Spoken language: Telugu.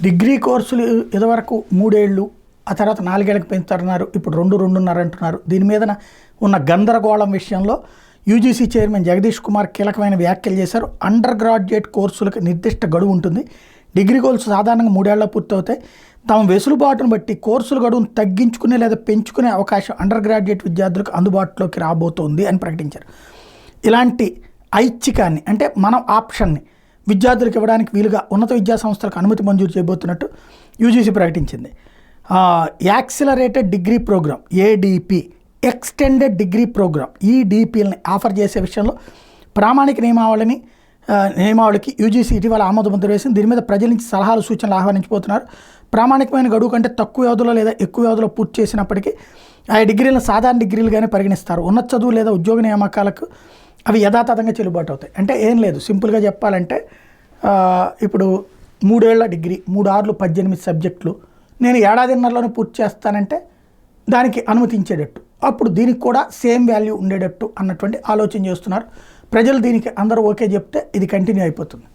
డిగ్రీ కోర్సులు ఇదివరకు 3 ఏళ్ళు, ఆ తర్వాత 4 ఏళ్ళకి పెంచుతారన్నారు. ఇప్పుడు 2.5 అంటున్నారు. దీని మీద ఉన్న గందరగోళం విషయంలో యూజీసీ చైర్మన్ జగదీష్ కుమార్ కీలకమైన వ్యాఖ్యలు చేశారు. అండర్ గ్రాడ్యుయేట్ కోర్సులకు నిర్దిష్ట గడువు ఉంటుంది. డిగ్రీ కోర్సు సాధారణంగా 3 ఏళ్లలో పూర్తవుతాయి. తమ వెసులుబాటును బట్టి కోర్సుల గడువును తగ్గించుకునే లేదా పెంచుకునే అవకాశం అండర్ గ్రాడ్యుయేట్ విద్యార్థులకు అందుబాటులోకి రాబోతోంది అని ప్రకటించారు. ఇలాంటి ఐచ్ఛికాన్ని, అంటే మనం ఆప్షన్ని విద్యార్థులకు ఇవ్వడానికి వీలుగా ఉన్నత విద్యా సంస్థలకు అనుమతి మంజూరు చేయబోతున్నట్టు యూజీసీ ప్రకటించింది. Accelerated degree programme ADP, extended degree programme ఈడీపీలని ఆఫర్ చేసే విషయంలో ప్రామాణిక నియమావళికి యూజీసీ ఇటీవల ఆమోదముద్ర వేసింది. దీని మీద ప్రజల నుంచి సలహాలు, సూచనలు ఆహ్వానించబోతున్నారు. ప్రామాణికమైన గడువు కంటే తక్కువ వ్యవధిలో లేదా ఎక్కువ వ్యవధిలో పూర్తి చేసినప్పటికీ ఆ డిగ్రీలను సాధారణ డిగ్రీలుగానే పరిగణిస్తారు. ఉన్నత చదువు లేదా ఉద్యోగ నియామకాలకు అవి యథాతథంగా చెల్లుబాటు అవుతాయి. అంటే ఏం లేదు, సింపుల్గా చెప్పాలంటే ఇప్పుడు 3 ఏళ్ల డిగ్రీ, 3 6 18 సబ్జెక్టులు నేను ఏడాదిన్నరలోనే పూర్తి చేస్తానంటే దానికి అనుమతించేటట్టు, అప్పుడు దీనికి కూడా సేమ్ వాల్యూ ఉండేటట్టు అన్నటువంటి ఆలోచన చేస్తున్నారు ప్రజలు. దీనికి అందరూ ఓకే చెప్తే ఇది కంటిన్యూ అయిపోతుంది.